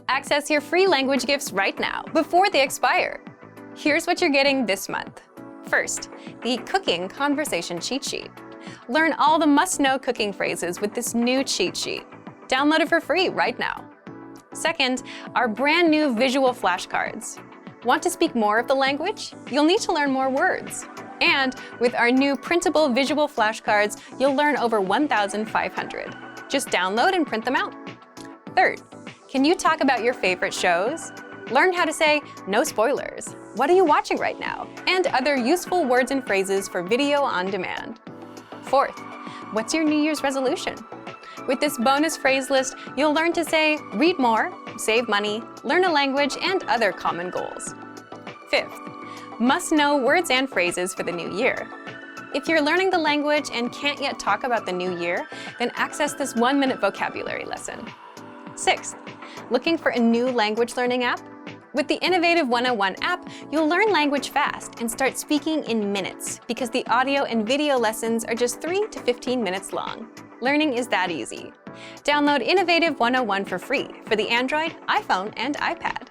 Access your free language gifts right now, before they expire. Here's what you're getting this month. First, the Cooking Conversation Cheat Sheet. Learn all the must-know cooking phrases with this new cheat sheet. Download it for free right now. Second, our brand new visual flashcards. Want to speak more of the language? You'll need to learn more words. And with our new printable visual flashcards, you'll learn over 1,500. Just download and print them out. Third, can you talk about your favorite shows? Learn how to say, no spoilers, what are you watching right now? And other useful words and phrases for video on demand. Fourth, what's your New Year's resolution? With this bonus phrase list, you'll learn to say, read more, save money, learn a language, and other common goals. Fifth, must-know words and phrases for the new year. If you're learning the language and can't yet talk about the new year, then access this 1-minute vocabulary lesson. Sixth, looking for a new language learning app? With the Innovative 101 app, you'll learn language fast and start speaking in minutes because the audio and video lessons are just 3 to 15 minutes long. Learning is that easy. Download Innovative 101 for free for the Android, iPhone, and iPad.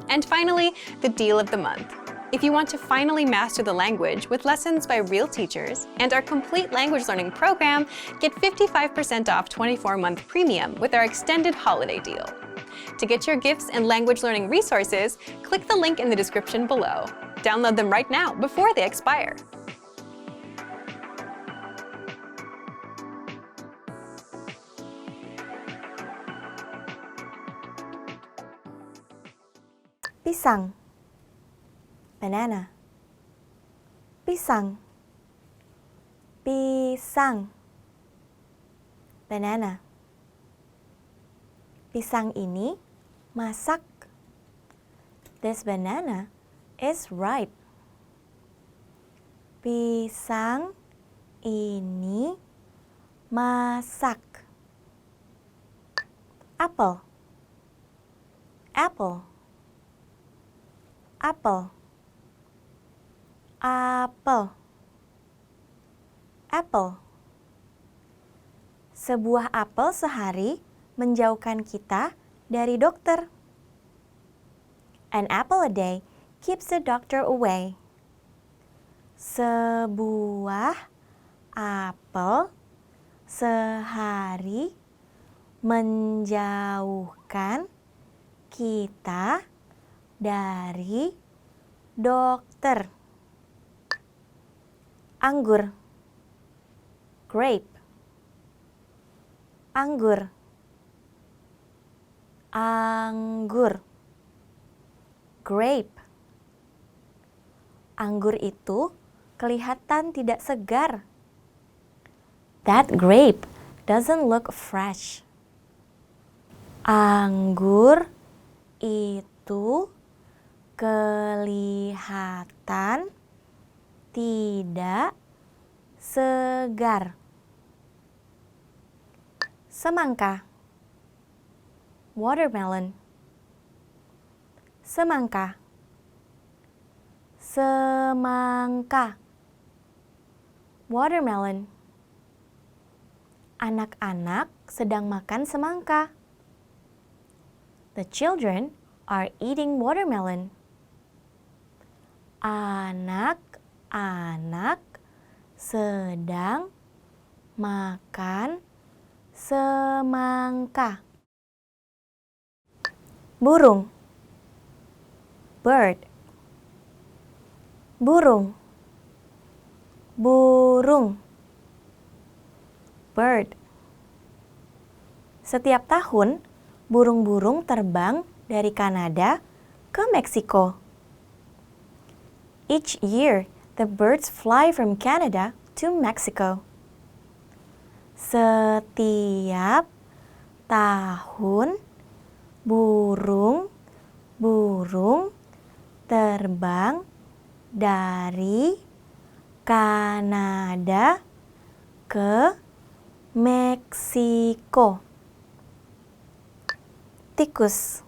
And finally, the deal of the month. If you want to finally master the language with lessons by real teachers and our complete language learning program, get 55% off 24-month premium with our extended holiday deal. To get your gifts and language learning resources, click the link in the description below. Download them right now before they expire. Pisang, banana. Pisang, pisang, banana. Pisang ini masak. This banana is ripe. Pisang ini masak. Apple, apple. Apple, apple, apple. Sebuah apel sehari menjauhkan kita dari dokter. An apple a day keeps the doctor away. Sebuah apel sehari menjauhkan kita dari dokter. Anggur, grape. Anggur, anggur, grape. Anggur itu kelihatan tidak segar. That grape doesn't look fresh. Anggur itu kelihatan tidak segar. Semangka, watermelon. Semangka, semangka, watermelon. Anak-anak sedang makan semangka. The children are eating watermelon. Anak-anak sedang makan semangka. Burung, bird. Burung, burung, bird. Setiap tahun, burung-burung terbang dari Kanada ke Meksiko. Each year, the birds fly from Canada to Mexico. Setiap tahun, burung-burung terbang dari Kanada ke Meksiko. Tikus,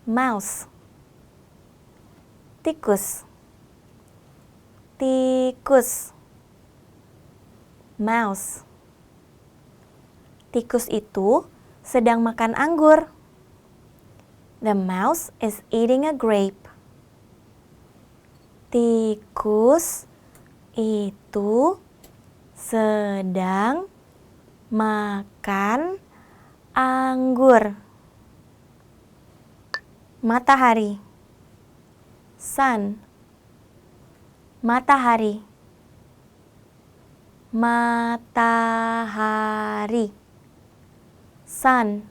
mouse. Tikus, tikus, mouse. Tikus itu sedang makan anggur. The mouse is eating a grape. Tikus itu sedang makan anggur. Matahari. Sun. Matahari. Matahari. Sun.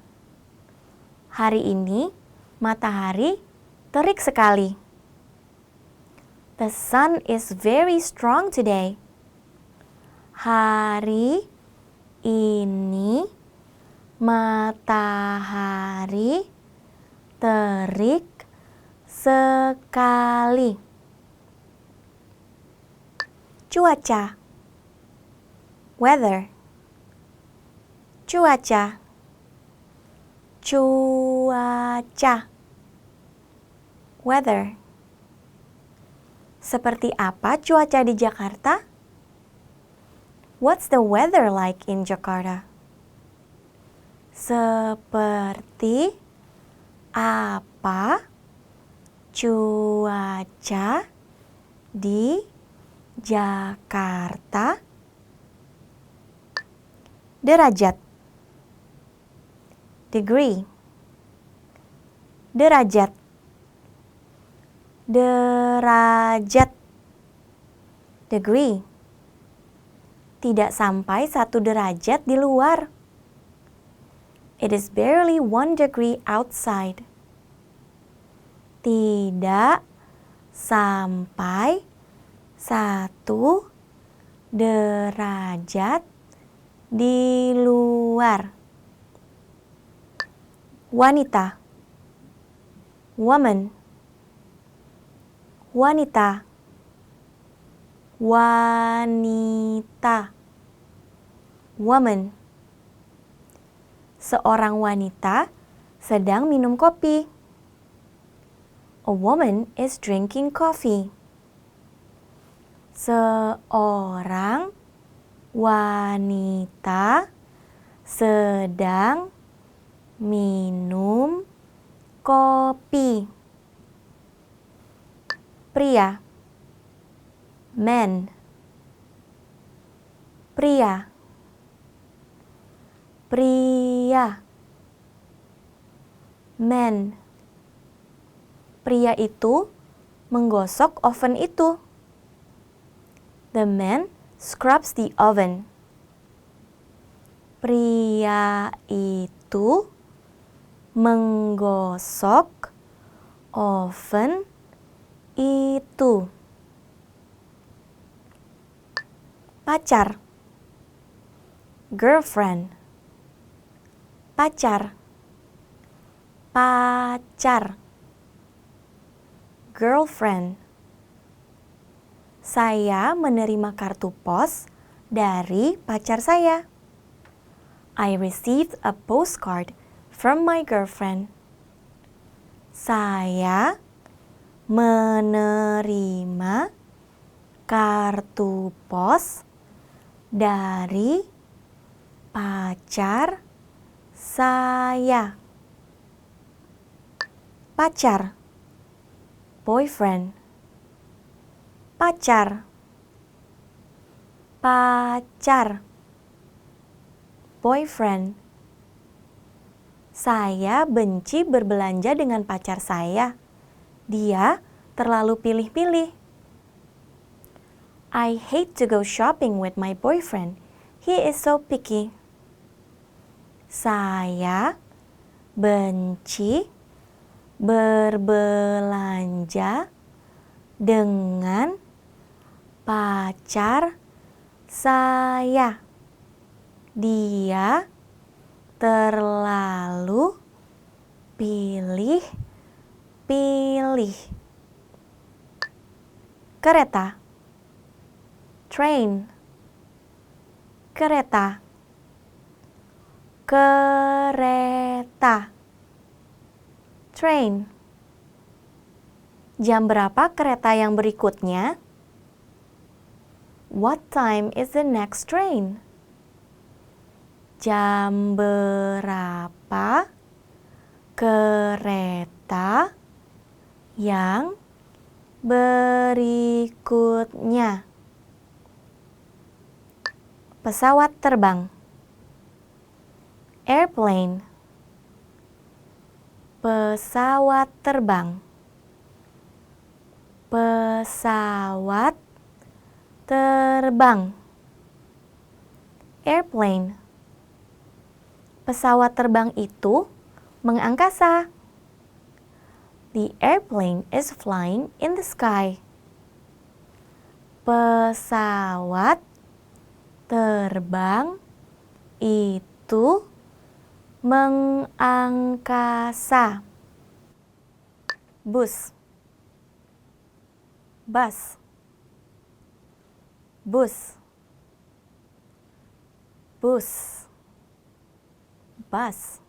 Hari ini matahari terik sekali. The sun is very strong today. Hari ini matahari terik sekali. Cuaca. Weather. Cuaca. Cuaca. Weather. Seperti apa cuaca di Jakarta? What's the weather like in Jakarta? Seperti apa cuaca di Jakarta? Derajat. Degree. Derajat. Derajat. Degree. Tidak sampai 1 derajat di luar. It is barely 1 degree outside. Tidak sampai 1 derajat di luar. Wanita. Woman. Wanita. Wanita. Woman. Seorang wanita sedang minum kopi. A woman is drinking coffee. Seorang wanita sedang minum kopi. Pria. Man. Pria. Pria. Man. Pria itu menggosok oven itu. The man scrubs the oven. Pria itu menggosok oven itu. Pacar. Girlfriend. Pacar. Pacar. Girlfriend. Saya menerima kartu pos dari pacar saya. I received a postcard from my girlfriend. Saya menerima kartu pos dari pacar saya. Pacar. Boyfriend. Pacar. Pacar. Boyfriend. Saya benci berbelanja dengan pacar saya. Dia terlalu pilih-pilih. I hate to go shopping with my boyfriend. He is so picky. Saya benci berbelanja dengan pacar saya. Dia terlalu pilih-pilih. Kereta. Train. Kereta. Kereta. Train. Jam berapa kereta yang berikutnya? What time is the next train? Jam berapa kereta kita yang berikutnya. Pesawat terbang. Airplane. Pesawat terbang. Pesawat terbang. Airplane. Pesawat terbang itu mengangkasa. The airplane is flying in the sky. Pesawat terbang itu mengangkasa. Bus. Bus. Bus. Bus. Bus.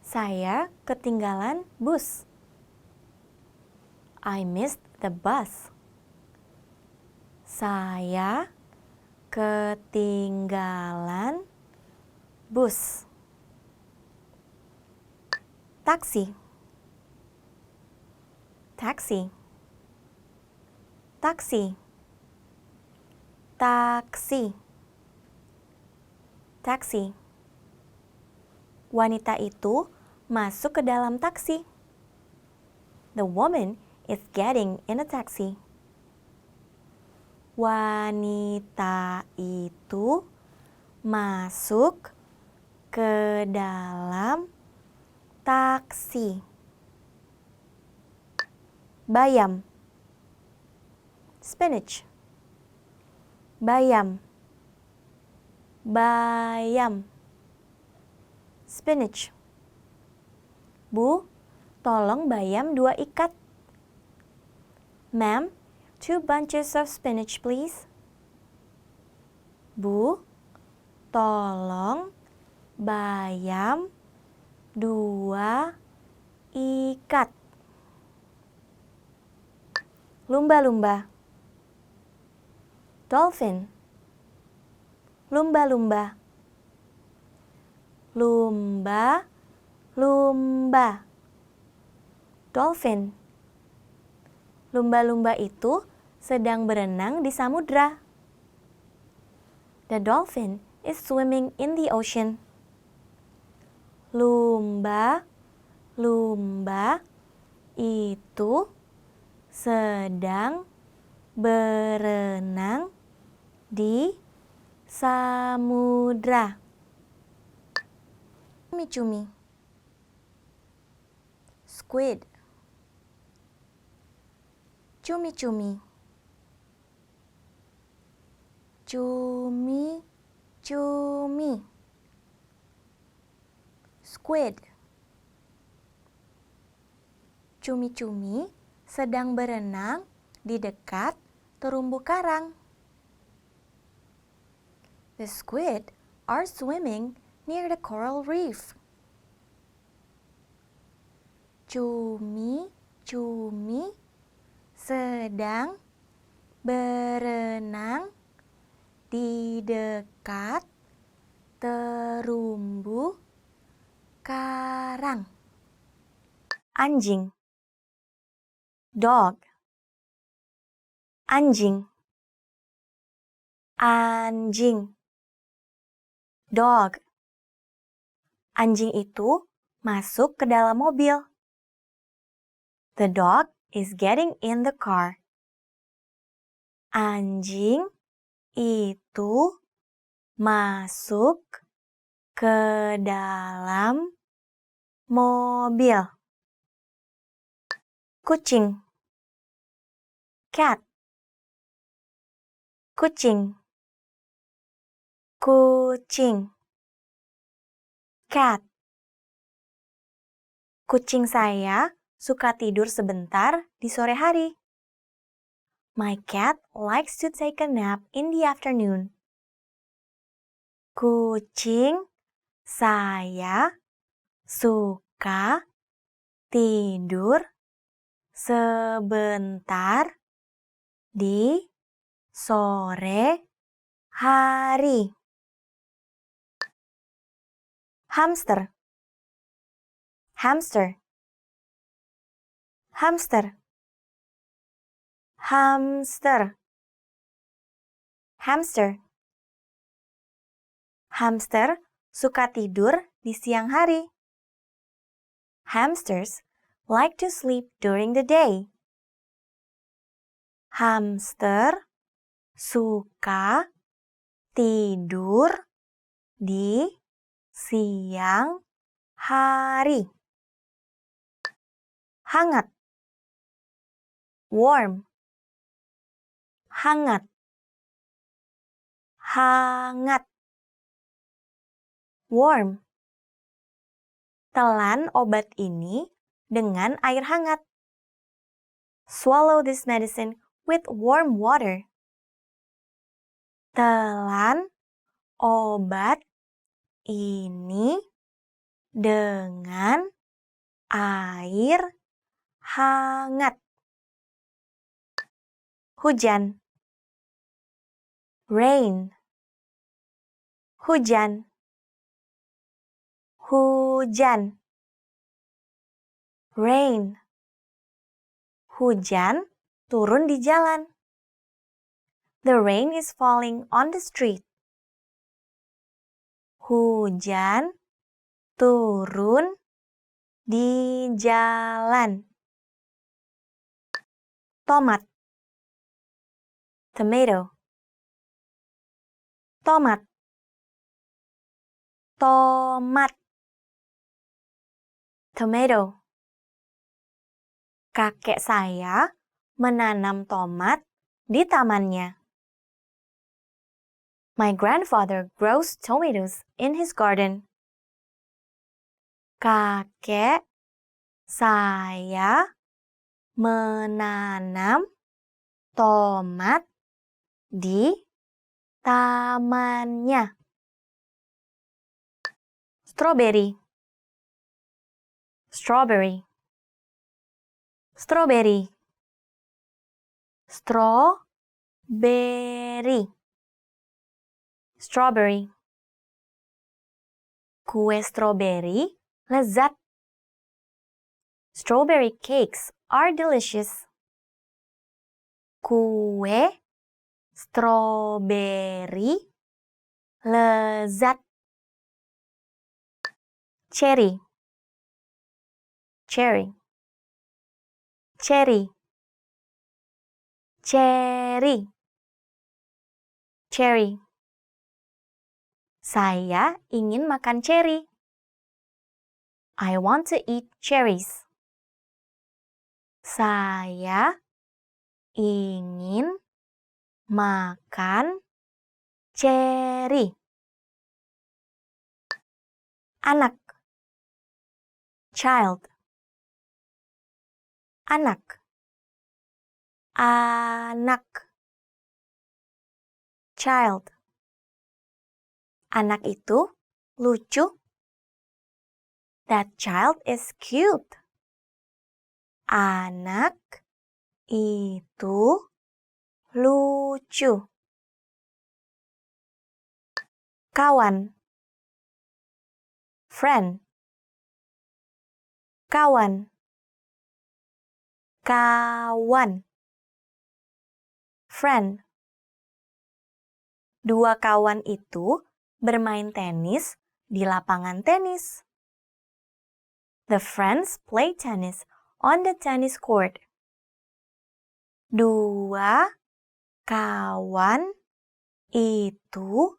Saya ketinggalan bus. I missed the bus. Saya ketinggalan bus. Taksi. Taxi. Taksi. Taksi. Taksi. Wanita itu masuk ke dalam taksi. The woman is getting in a taxi. Wanita itu masuk ke dalam taksi. Bayam. Spinach. Bayam. Bayam. Spinach. Bu, tolong bayam 2 ikat. Ma'am, 2 bunches of spinach please. Bu, tolong bayam 2 ikat. Lumba-lumba. Dolphin. Lumba-lumba. Lumba-lumba. Dolphin. Lumba-lumba itu sedang berenang di samudra. The dolphin is swimming in the ocean. Lumba-lumba itu sedang berenang di samudra. Cumi-cumi. Squid. Cumi-cumi. Cumi-cumi. Squid. Cumi-cumi sedang berenang di dekat terumbu karang. The squid are swimming near the coral reef. Cumi-cumi sedang berenang di dekat terumbu karang. Anjing. Dog. Anjing. Anjing. Dog. Anjing itu masuk ke dalam mobil. The dog is getting in the car. Anjing itu masuk ke dalam mobil. Kucing. Cat. Kucing. Kucing. Cat. Kucing saya suka tidur sebentar di sore hari. My cat likes to take a nap in the afternoon. Kucing saya suka tidur sebentar di sore hari. Hamster. Hamster. Hamster. Hamster. Hamster. Hamster suka tidur di siang hari. Hamsters like to sleep during the day. Hamster suka tidur di siang hari. Hangat. Warm. Hangat. Hangat. Warm. Telan obat ini dengan air hangat. Swallow this medicine with warm water. Telan obat ini dengan air hangat. Hujan. Rain. Hujan. Hujan. Rain. Hujan turun di jalan. The rain is falling on the street. Hujan turun di jalan. Tomat. Tomato. Tomat. Tomat. Tomato. Kakek saya menanam tomat di tamannya. My grandfather grows tomatoes in his garden. Kakek saya menanam tomat di tamannya. Strawberry. Strawberry. Strawberry. Strawberry. Strawberry. Kue stroberi lezat. Strawberry cakes are delicious. Kue stroberi lezat. Cherry. Cherry. Cherry. Cherry. Cherry. Saya ingin makan cherry. I want to eat cherries. Saya ingin makan cherry. Anak. Child. Anak. Anak. Child. Anak itu lucu. That child is cute. Anak itu lucu. Kawan. Friend. Kawan. Kawan. Friend. Dua kawan itu bermain tenis di lapangan tenis. The friends play tennis on the tennis court. Dua kawan itu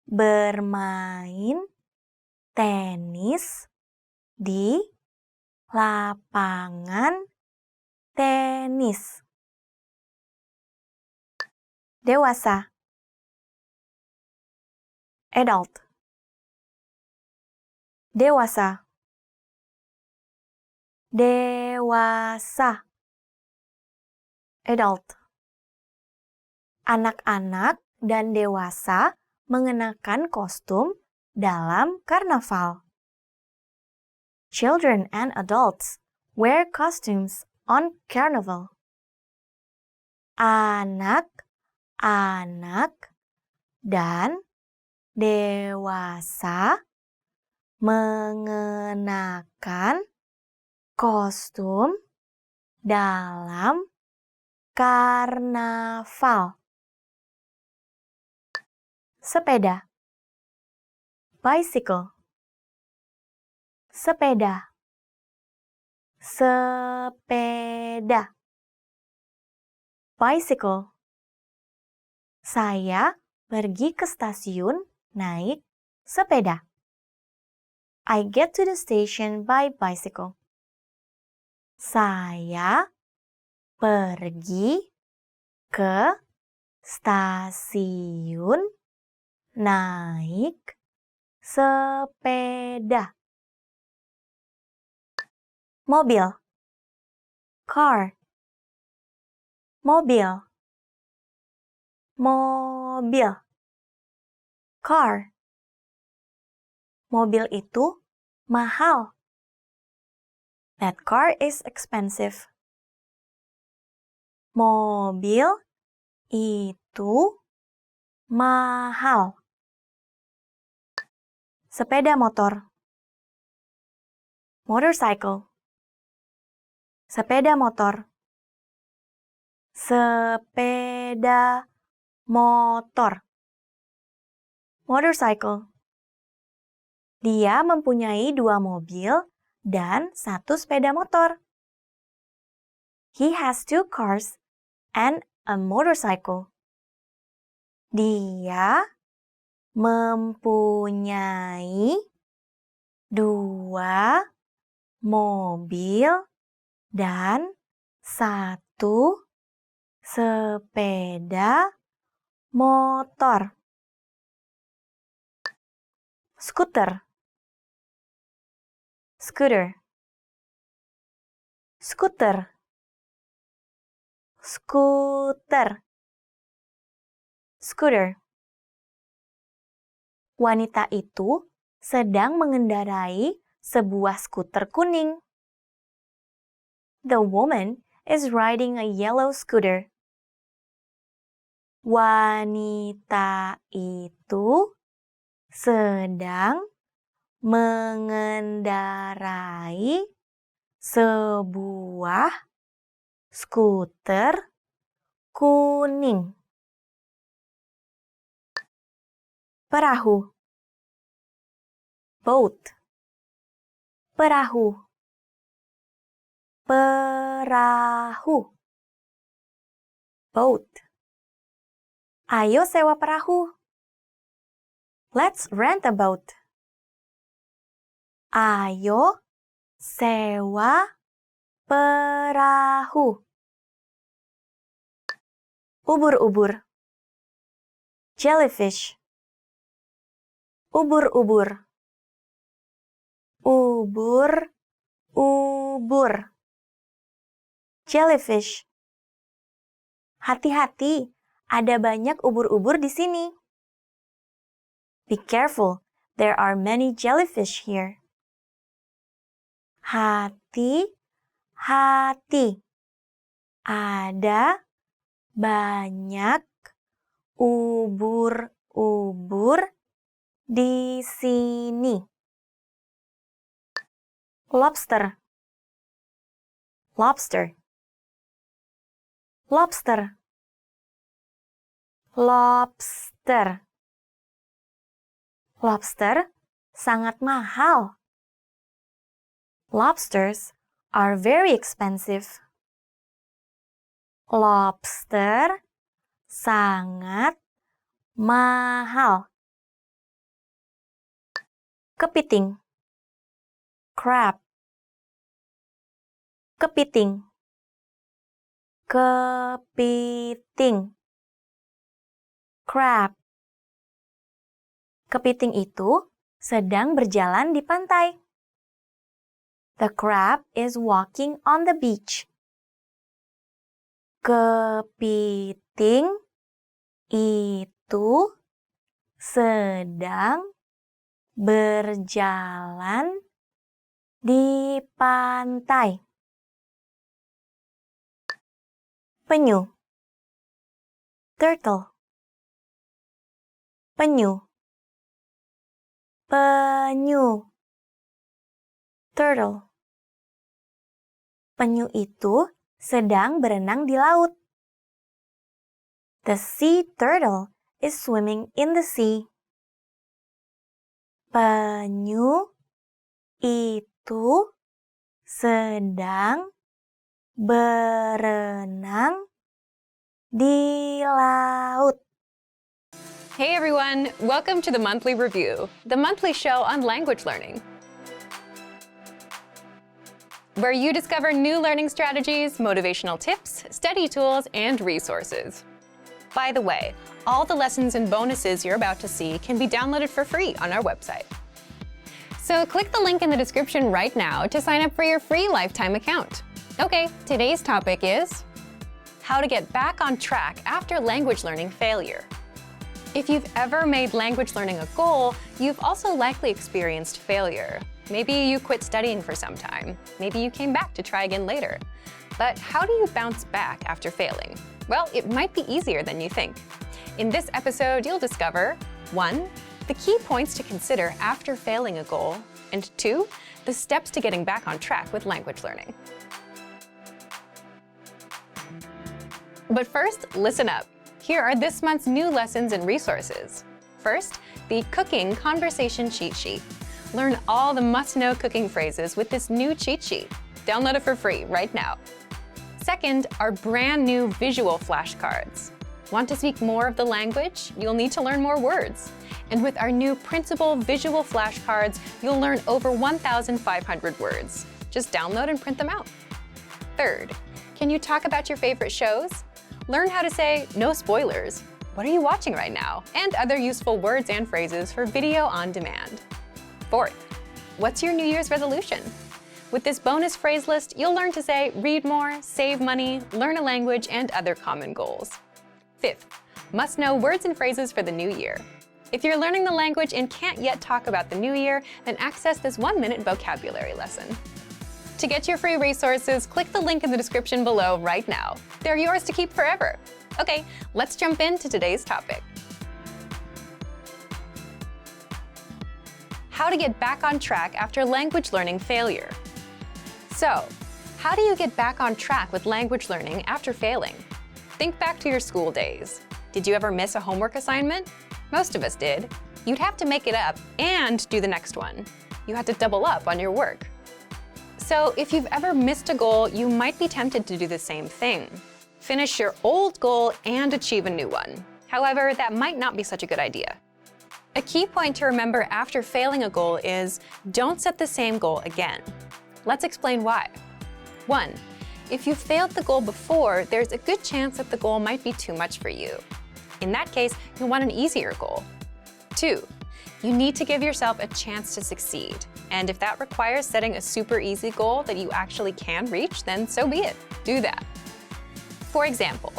bermain tenis di lapangan tenis. Dewasa. Adult. Dewasa. Dewasa. Adult. Anak-anak dan dewasa mengenakan kostum dalam karnaval. Children and adults wear costumes on carnival. Anak-anak dan dewasa mengenakan kostum dalam karnaval. Sepeda. Bicycle. Sepeda. Sepeda. Bicycle. Saya pergi ke stasiun naik sepeda. I get to the station by bicycle. Saya pergi ke stasiun naik sepeda. Mobil. Car. Mobil. Mobil. Car. Mobil itu mahal. That car is expensive. Mobil itu mahal. Sepeda motor. Motorcycle. Sepeda motor. Sepeda motor. Motorcycle. Dia mempunyai 2 mobil dan 1 sepeda motor. He has 2 cars and a motorcycle. Dia mempunyai 2 mobil dan 1 sepeda motor. Skuter. Scooter. Skuter. Skuter. Scooter. Wanita itu sedang mengendarai sebuah skuter kuning. The woman is riding a yellow scooter. Wanita itu sedang mengendarai sebuah skuter kuning. Perahu. Boat. Perahu. Perahu. Boat. Ayo sewa perahu. Let's rent a boat. Ayo sewa perahu. Ubur-ubur. Jellyfish. Ubur-ubur. Ubur-ubur. Jellyfish. Hati-hati, ada banyak ubur-ubur di sini. Be careful, there are many jellyfish here. Hati-hati, ada banyak ubur-ubur di sini. Lobster. Lobster. Lobster. Lobster. Lobster sangat mahal. Lobsters are very expensive. Lobster sangat mahal. Kepiting. Crab. Kepiting. Kepiting. Crab. Kepiting itu sedang berjalan di pantai. The crab is walking on the beach. Kepiting itu sedang berjalan di pantai. Penyu. Turtle. Penyu. Penyu. Turtle. Penyu itu sedang berenang di laut. The sea turtle is swimming in the sea. Penyu itu sedang berenang di laut. Hey everyone, welcome to the Monthly Review, the monthly show on language learning, where you discover new learning strategies, motivational tips, study tools, and resources. By the way, all the lessons and bonuses you're about to see can be downloaded for free on our website. So click the link in the description right now to sign up for your free lifetime account. Okay, today's topic is how to get back on track after language learning failure. If you've ever made language learning a goal, you've also likely experienced failure. Maybe you quit studying for some time. Maybe you came back to try again later. But how do you bounce back after failing? Well, it might be easier than you think. In this episode, you'll discover 1. The key points to consider after failing a goal, and 2. The steps to getting back on track with language learning. But first, listen up. Here are this month's new lessons and resources. First, the Cooking Conversation Cheat Sheet. Learn all the must-know cooking phrases with this new cheat sheet. Download it for free right now. Second, our brand new visual flashcards. Want to speak more of the language? You'll need to learn more words. And with our new printable visual flashcards, you'll learn over 1,500 words. Just download and print them out. Third, can you talk about your favorite shows? Learn how to say no spoilers. What are you watching right now? And other useful words and phrases for video on demand. Fourth, what's your New Year's resolution? With this bonus phrase list, you'll learn to say read more, save money, learn a language, and other common goals. Fifth, must know words and phrases for the new year. If you're learning the language and can't yet talk about the new year, then access this 1-minute vocabulary lesson. To get your free resources, click the link in the description below right now. They're yours to keep forever. Okay, let's jump into today's topic. How to get back on track after language learning failure. So, how do you get back on track with language learning after failing? Think back to your school days. Did you ever miss a homework assignment? Most of us did. You'd have to make it up and do the next one. You had to double up on your work. So if you've ever missed a goal, you might be tempted to do the same thing. Finish your old goal and achieve a new one. However, that might not be such a good idea. A key point to remember after failing a goal is don't set the same goal again. Let's explain why. 1. If you failed the goal before, there's a good chance that the goal might be too much for you. In that case, you'll want an easier goal. 2. You need to give yourself a chance to succeed. And if that requires setting a super easy goal that you actually can reach, then so be it. Do that. For example,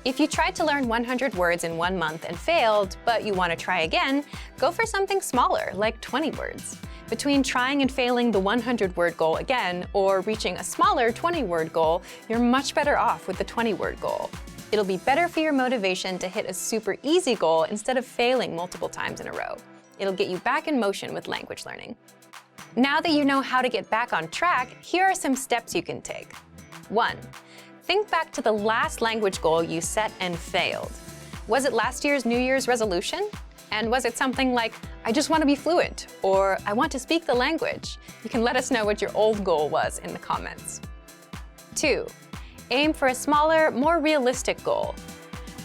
if you tried to learn 100 words in 1 month and failed, but you want to try again, go for something smaller, like 20 words. Between trying and failing the 100-word goal again or reaching a smaller 20-word goal, you're much better off with the 20-word goal. It'll be better for your motivation to hit a super easy goal instead of failing multiple times in a row. It'll get you back in motion with language learning. Now that you know how to get back on track, here are some steps you can take. 1. Think back to the last language goal you set and failed. Was it last year's New Year's resolution? And was it something like, I just want to be fluent, or I want to speak the language? You can let us know what your old goal was in the comments. 2. Aim for a smaller, more realistic goal.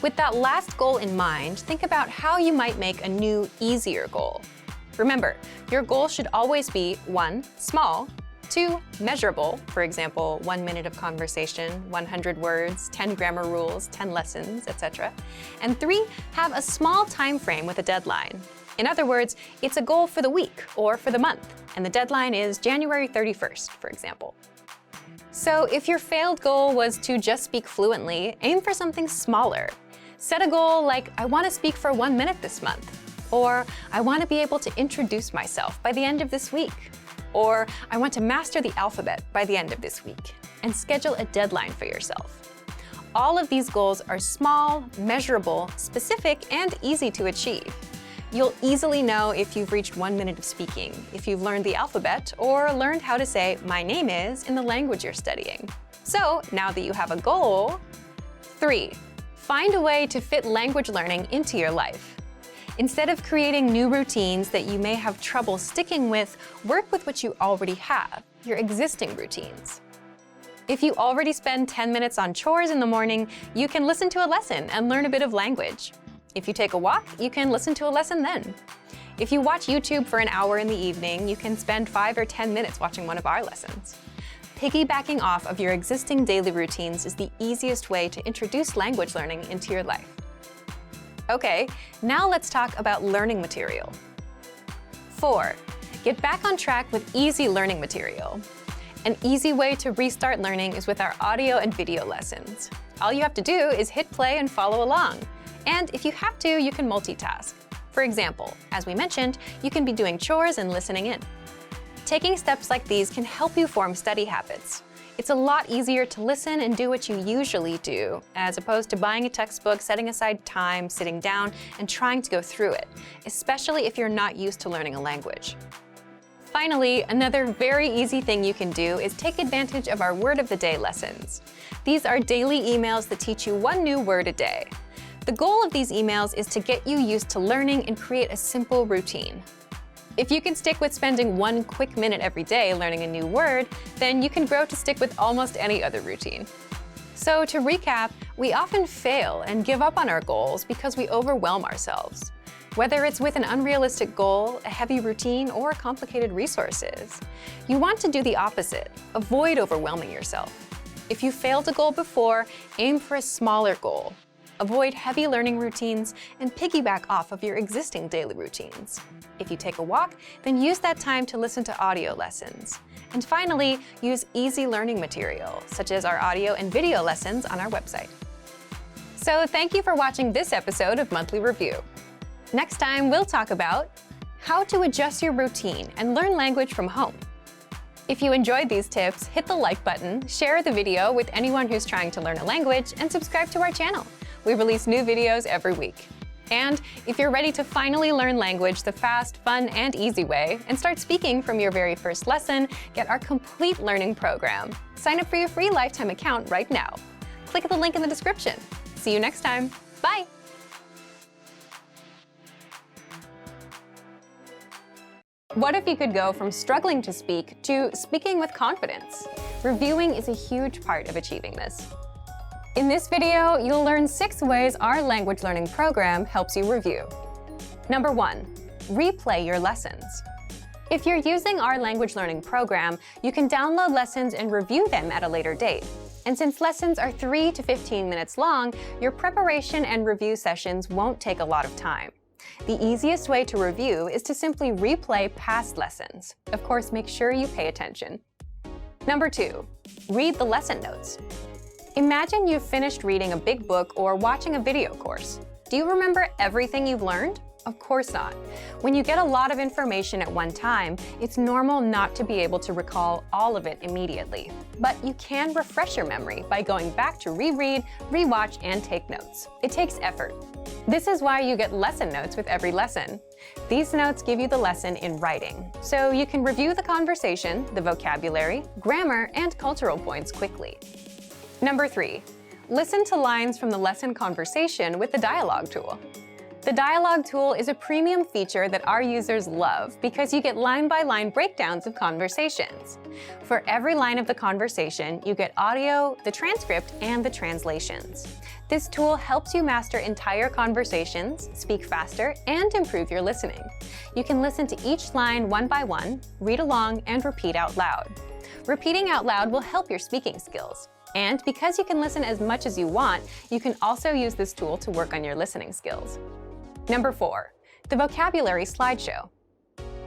With that last goal in mind, think about how you might make a new, easier goal. Remember, your goal should always be 1. Small, 2. Measurable, for example, 1 minute of conversation, 100 words, 10 grammar rules, 10 lessons, etc. And 3. Have a small time frame with a deadline. In other words, it's a goal for the week or for the month, and the deadline is January 31st, for example. So if your failed goal was to just speak fluently, aim for something smaller. Set a goal like, I want to speak for 1 minute this month. Or, I want to be able to introduce myself by the end of this week. Or, I want to master the alphabet by the end of this week. And schedule a deadline for yourself. All of these goals are small, measurable, specific, and easy to achieve. You'll easily know if you've reached 1 minute of speaking, if you've learned the alphabet, or learned how to say, my name is, in the language you're studying. So now that you have a goal, 3. Find a way to fit language learning into your life. Instead of creating new routines that you may have trouble sticking with, work with what you already have, your existing routines. If you already spend 10 minutes on chores in the morning, you can listen to a lesson and learn a bit of language. If you take a walk, you can listen to a lesson then. If you watch YouTube for an hour in the evening, you can spend 5 or 10 minutes watching one of our lessons. Piggybacking off of your existing daily routines is the easiest way to introduce language learning into your life. Okay, now let's talk about learning material. 4. Get back on track with easy learning material. An easy way to restart learning is with our audio and video lessons. All you have to do is hit play and follow along. And if you have to, you can multitask. For example, as we mentioned, you can be doing chores and listening in. Taking steps like these can help you form study habits. It's a lot easier to listen and do what you usually do, as opposed to buying a textbook, setting aside time, sitting down, and trying to go through it, especially if you're not used to learning a language. Finally, another very easy thing you can do is take advantage of our Word of the Day lessons. These are daily emails that teach you one new word a day. The goal of these emails is to get you used to learning and create a simple routine. If you can stick with spending 1 quick minute every day learning a new word, then you can grow to stick with almost any other routine. So to recap, we often fail and give up on our goals because we overwhelm ourselves. Whether it's with an unrealistic goal, a heavy routine, or complicated resources, you want to do the opposite. Avoid overwhelming yourself. If you failed a goal before, aim for a smaller goal. Avoid heavy learning routines and piggyback off of your existing daily routines. If you take a walk, then use that time to listen to audio lessons. And finally, use easy learning material, such as our audio and video lessons on our website. So thank you for watching this episode of Monthly Review. Next time, we'll talk about how to adjust your routine and learn language from home. If you enjoyed these tips, hit the like button, share the video with anyone who's trying to learn a language, and subscribe to our channel. We release new videos every week. And if you're ready to finally learn language the fast, fun, and easy way, and start speaking from your very first lesson, get our complete learning program. Sign up for your free lifetime account right now. Click the link in the description. See you next time. Bye! What if you could go from struggling to speak to speaking with confidence? Reviewing is a huge part of achieving this. In this video, you'll learn 6 ways our language learning program helps you review. Number 1, replay your lessons. If you're using our language learning program, you can download lessons and review them at a later date. And since lessons are 3 to 15 minutes long, your preparation and review sessions won't take a lot of time. The easiest way to review is to simply replay past lessons. Of course, make sure you pay attention. Number 2, read the lesson notes. Imagine you've finished reading a big book or watching a video course. Do you remember everything you've learned? Of course not. When you get a lot of information at one time, it's normal not to be able to recall all of it immediately. But you can refresh your memory by going back to reread, rewatch, and take notes. It takes effort. This is why you get lesson notes with every lesson. These notes give you the lesson in writing, so you can review the conversation, the vocabulary, grammar, and cultural points quickly. Number 3, listen to lines from the lesson conversation with the dialogue tool. The dialogue tool is a premium feature that our users love because you get line-by-line breakdowns of conversations. For every line of the conversation, you get audio, the transcript, and the translations. This tool helps you master entire conversations, speak faster, and improve your listening. You can listen to each line one by one, read along, and repeat out loud. Repeating out loud will help your speaking skills. And because you can listen as much as you want, you can also use this tool to work on your listening skills. Number 4, the Vocabulary Slideshow.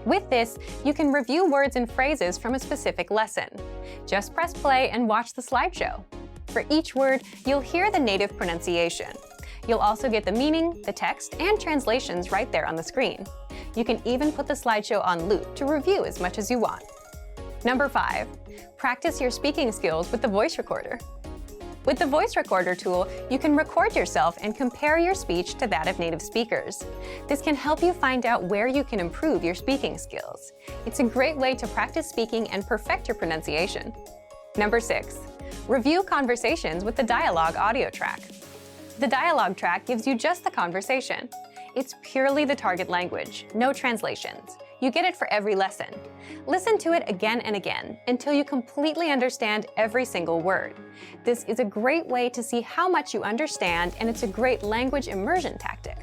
With this, you can review words and phrases from a specific lesson. Just press play and watch the slideshow. For each word, you'll hear the native pronunciation. You'll also get the meaning, the text, and translations right there on the screen. You can even put the slideshow on loop to review as much as you want. Number 5, practice your speaking skills with the voice recorder. With the voice recorder tool, you can record yourself and compare your speech to that of native speakers. This can help you find out where you can improve your speaking skills. It's a great way to practice speaking and perfect your pronunciation. Number 6, Review conversations with the dialogue audio track. The dialogue track gives you just the conversation. It's purely the target language, no translations. You get it for every lesson. Listen to it again and again until you completely understand every single word. This is a great way to see how much you understand, and it's a great language immersion tactic.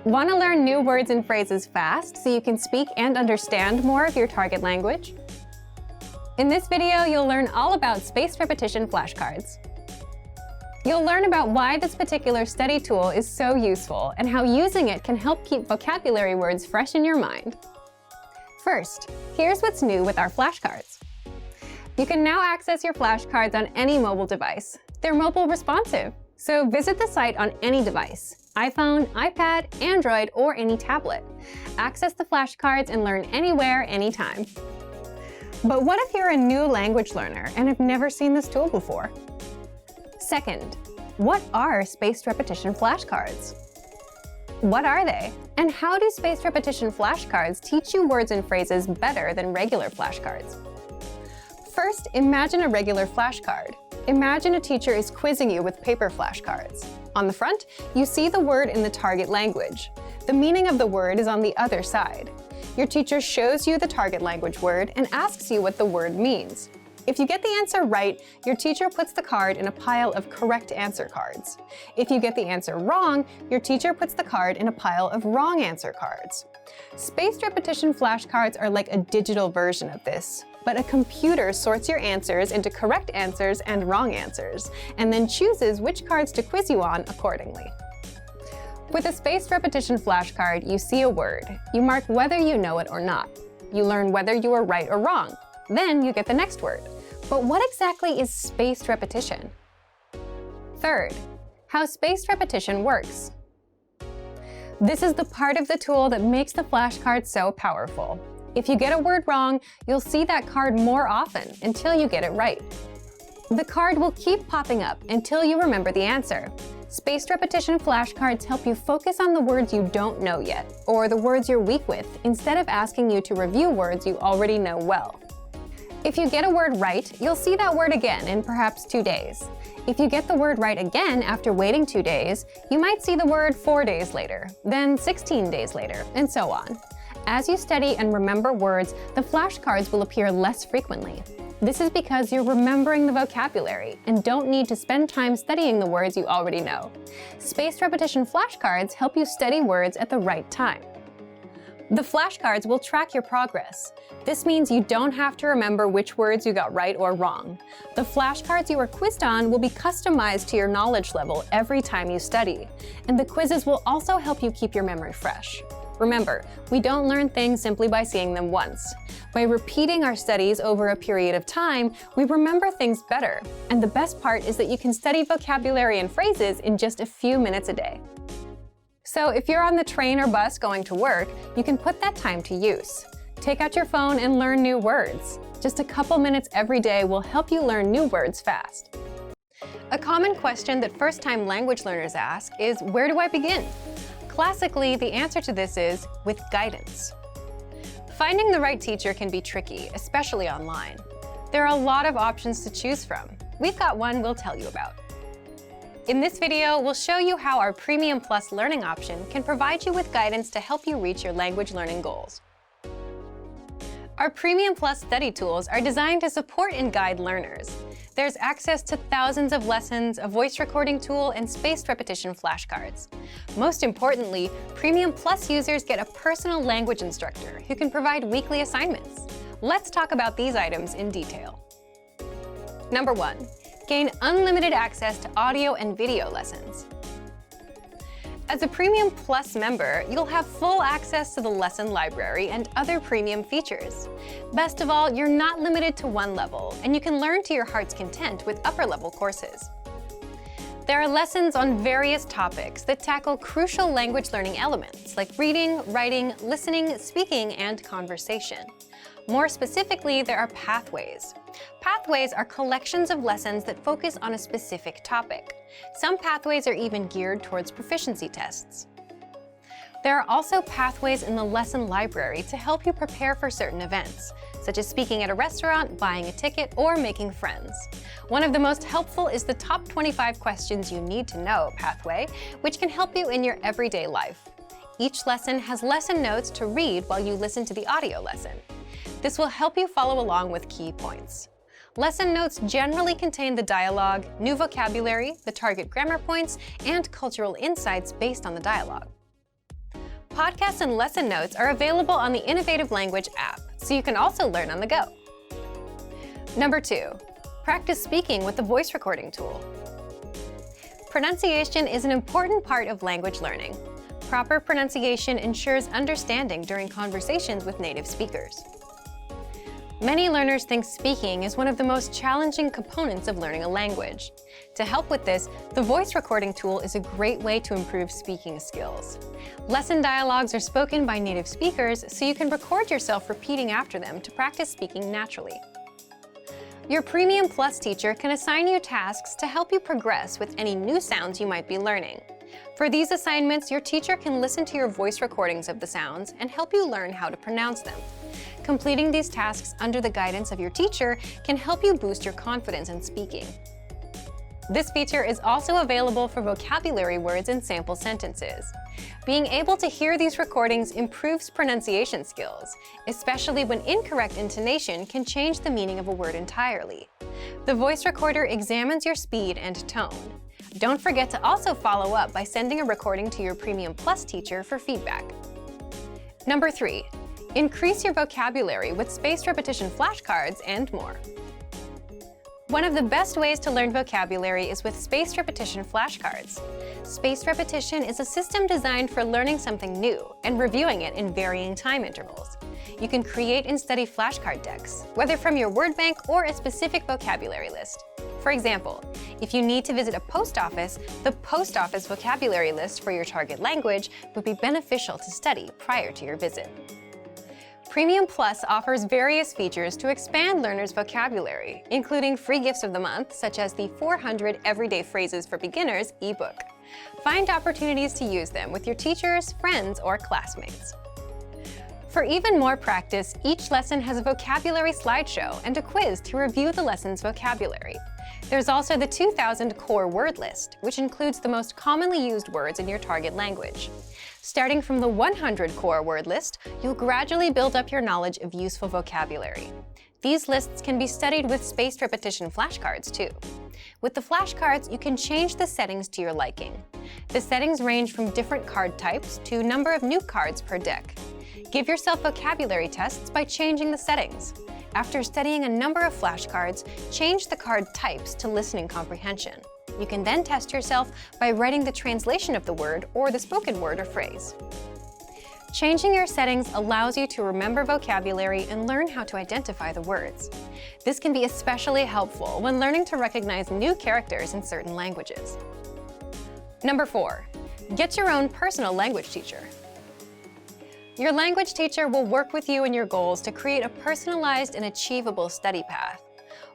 Want to learn new words and phrases fast so you can speak and understand more of your target language? In this video, you'll learn all about spaced repetition flashcards. You'll learn about why this particular study tool is so useful and how using it can help keep vocabulary words fresh in your mind. First, here's what's new with our flashcards. You can now access your flashcards on any mobile device. They're mobile responsive, so visit the site on any device: iPhone, iPad, Android, or any tablet. Access the flashcards and learn anywhere, anytime. But what if you're a new language learner and have never seen this tool before? Second, what are spaced repetition flashcards? What are they? And how do spaced repetition flashcards teach you words and phrases better than regular flashcards? First, imagine a regular flashcard. Imagine a teacher is quizzing you with paper flashcards. On the front, you see the word in the target language. The meaning of the word is on the other side. Your teacher shows you the target language word and asks you what the word means. If you get the answer right, your teacher puts the card in a pile of correct answer cards. If you get the answer wrong, your teacher puts the card in a pile of wrong answer cards. Spaced repetition flashcards are like a digital version of this, but a computer sorts your answers into correct answers and wrong answers, and then chooses which cards to quiz you on accordingly. With a spaced repetition flashcard, you see a word. You mark whether you know it or not. You learn whether you are right or wrong. Then you get the next word. But what exactly is spaced repetition? Third, how spaced repetition works. This is the part of the tool that makes the flashcard so powerful. If you get a word wrong, you'll see that card more often until you get it right. The card will keep popping up until you remember the answer. Spaced repetition flashcards help you focus on the words you don't know yet, or the words you're weak with, instead of asking you to review words you already know well. If you get a word right, you'll see that word again in perhaps 2 days. If you get the word right again after waiting 2 days, you might see the word 4 days later, then 16 days later, and so on. As you study and remember words, the flashcards will appear less frequently. This is because you're remembering the vocabulary and don't need to spend time studying the words you already know. Spaced repetition flashcards help you study words at the right time. The flashcards will track your progress. This means you don't have to remember which words you got right or wrong. The flashcards you are quizzed on will be customized to your knowledge level every time you study, and the quizzes will also help you keep your memory fresh. Remember, we don't learn things simply by seeing them once. By repeating our studies over a period of time, we remember things better. And the best part is that you can study vocabulary and phrases in just a few minutes a day. So if you're on the train or bus going to work, you can put that time to use. Take out your phone and learn new words. Just a couple minutes every day will help you learn new words fast. A common question that first-time language learners ask is, where do I begin? Classically, the answer to this is with guidance. Finding the right teacher can be tricky, especially online. There are a lot of options to choose from. We've got one we'll tell you about. In this video, we'll show you how our Premium Plus learning option can provide you with guidance to help you reach your language learning goals. Our Premium Plus study tools are designed to support and guide learners. There's access to thousands of lessons, a voice recording tool, and spaced repetition flashcards. Most importantly, Premium Plus users get a personal language instructor who can provide weekly assignments. Let's talk about these items in detail. Number 1. Gain unlimited access to audio and video lessons. As a Premium Plus member, you'll have full access to the lesson library and other premium features. Best of all, you're not limited to one level, and you can learn to your heart's content with upper-level courses. There are lessons on various topics that tackle crucial language learning elements like reading, writing, listening, speaking, and conversation. More specifically, there are pathways. Pathways are collections of lessons that focus on a specific topic. Some pathways are even geared towards proficiency tests. There are also pathways in the lesson library to help you prepare for certain events, such as speaking at a restaurant, buying a ticket, or making friends. One of the most helpful is the Top 25 Questions You Need to Know pathway, which can help you in your everyday life. Each lesson has lesson notes to read while you listen to the audio lesson. This will help you follow along with key points. Lesson notes generally contain the dialogue, new vocabulary, the target grammar points, and cultural insights based on the dialogue. Podcasts and lesson notes are available on the Innovative Language app, so you can also learn on the go. Number 2, practice speaking with the voice recording tool. Pronunciation is an important part of language learning. Proper pronunciation ensures understanding during conversations with native speakers. Many learners think speaking is one of the most challenging components of learning a language. To help with this, the voice recording tool is a great way to improve speaking skills. Lesson dialogues are spoken by native speakers, so you can record yourself repeating after them to practice speaking naturally. Your Premium Plus teacher can assign you tasks to help you progress with any new sounds you might be learning. For these assignments, your teacher can listen to your voice recordings of the sounds and help you learn how to pronounce them. Completing these tasks under the guidance of your teacher can help you boost your confidence in speaking. This feature is also available for vocabulary words and sample sentences. Being able to hear these recordings improves pronunciation skills, especially when incorrect intonation can change the meaning of a word entirely. The voice recorder examines your speed and tone. Don't forget to also follow up by sending a recording to your Premium Plus teacher for feedback. Number 3, increase your vocabulary with spaced repetition flashcards and more. One of the best ways to learn vocabulary is with spaced repetition flashcards. Spaced repetition is a system designed for learning something new and reviewing it in varying time intervals. You can create and study flashcard decks, whether from your word bank or a specific vocabulary list. For example, if you need to visit a post office, the post office vocabulary list for your target language would be beneficial to study prior to your visit. Premium Plus offers various features to expand learners' vocabulary, including free gifts of the month, such as the 400 Everyday Phrases for Beginners ebook. Find opportunities to use them with your teachers, friends, or classmates. For even more practice, each lesson has a vocabulary slideshow and a quiz to review the lesson's vocabulary. There's also the 2000 core word list, which includes the most commonly used words in your target language. Starting from the 100 core word list, you'll gradually build up your knowledge of useful vocabulary. These lists can be studied with spaced repetition flashcards too. With the flashcards, you can change the settings to your liking. The settings range from different card types to number of new cards per deck. Give yourself vocabulary tests by changing the settings. After studying a number of flashcards, change the card types to listening comprehension. You can then test yourself by writing the translation of the word or the spoken word or phrase. Changing your settings allows you to remember vocabulary and learn how to identify the words. This can be especially helpful when learning to recognize new characters in certain languages. Number 4, get your own personal language teacher. Your language teacher will work with you in your goals to create a personalized and achievable study path.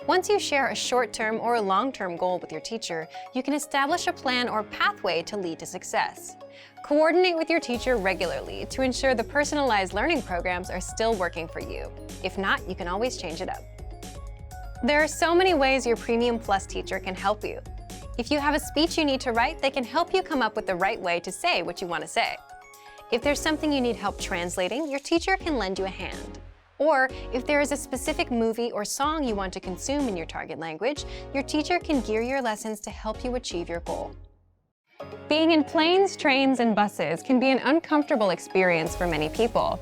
Once you share a short-term or a long-term goal with your teacher, you can establish a plan or pathway to lead to success. Coordinate with your teacher regularly to ensure the personalized learning programs are still working for you. If not, you can always change it up. There are so many ways your Premium Plus teacher can help you. If you have a speech you need to write, they can help you come up with the right way to say what you want to say. If there's something you need help translating, your teacher can lend you a hand. Or if there is a specific movie or song you want to consume in your target language, your teacher can gear your lessons to help you achieve your goal. Being in planes, trains, and buses can be an uncomfortable experience for many people.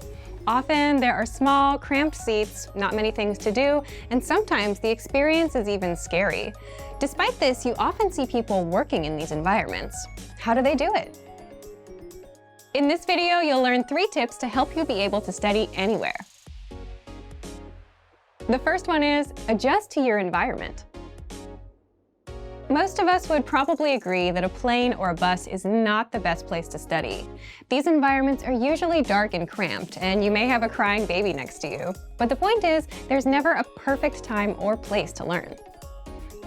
Often there are small, cramped seats, not many things to do, and sometimes the experience is even scary. Despite this, you often see people working in these environments. How do they do it? In this video, you'll learn 3 tips to help you be able to study anywhere. The first one is adjust to your environment. Most of us would probably agree that a plane or a bus is not the best place to study. These environments are usually dark and cramped, and you may have a crying baby next to you. But the point is, there's never a perfect time or place to learn.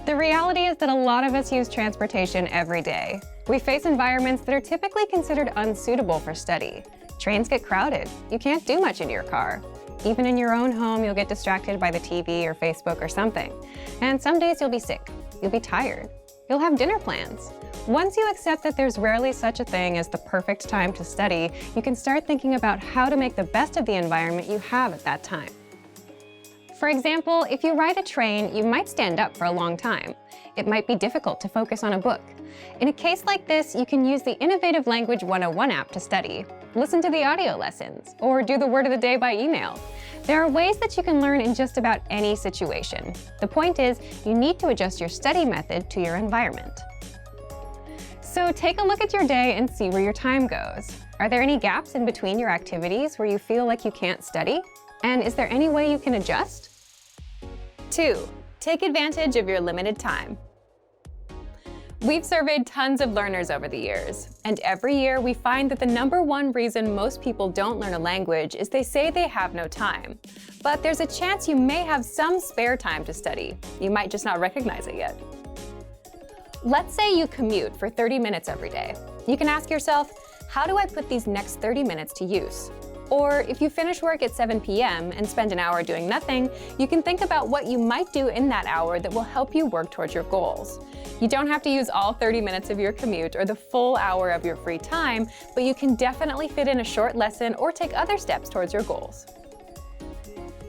The reality is that a lot of us use transportation every day. We face environments that are typically considered unsuitable for study. Trains get crowded. You can't do much in your car. Even in your own home, you'll get distracted by the TV or Facebook or something. And some days you'll be sick, you'll be tired, you'll have dinner plans. Once you accept that there's rarely such a thing as the perfect time to study, you can start thinking about how to make the best of the environment you have at that time. For example, if you ride a train, you might stand up for a long time. It might be difficult to focus on a book. In a case like this, you can use the Innovative Language 101 app to study, listen to the audio lessons, or do the word of the day by email. There are ways that you can learn in just about any situation. The point is, you need to adjust your study method to your environment. So take a look at your day and see where your time goes. Are there any gaps in between your activities where you feel like you can't study? And is there any way you can adjust? 2. Take advantage of your limited time. We've surveyed tons of learners over the years, and every year we find that the #1 reason most people don't learn a language is they say they have no time. But there's a chance you may have some spare time to study. You might just not recognize it yet. Let's say you commute for 30 minutes every day. You can ask yourself, how do I put these next 30 minutes to use? Or if you finish work at 7 p.m. and spend an hour doing nothing, you can think about what you might do in that hour that will help you work towards your goals. You don't have to use all 30 minutes of your commute or the full hour of your free time, but you can definitely fit in a short lesson or take other steps towards your goals.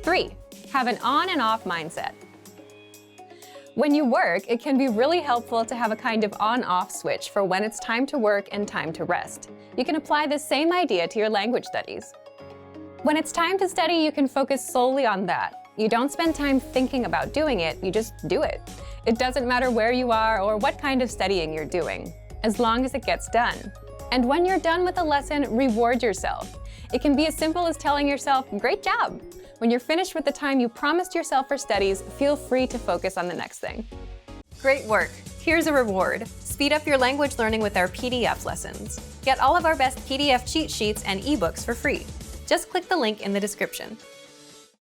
3. Have an on and off mindset. When you work, it can be really helpful to have a kind of on-off switch for when it's time to work and time to rest. You can apply this same idea to your language studies. When it's time to study, you can focus solely on that. You don't spend time thinking about doing it, you just do it. It doesn't matter where you are or what kind of studying you're doing, as long as it gets done. And when you're done with a lesson, reward yourself. It can be as simple as telling yourself, "Great job." When you're finished with the time you promised yourself for studies, feel free to focus on the next thing. Great work! Here's a reward. Speed up your language learning with our PDF lessons. Get all of our best PDF cheat sheets and ebooks for free. Just click the link in the description.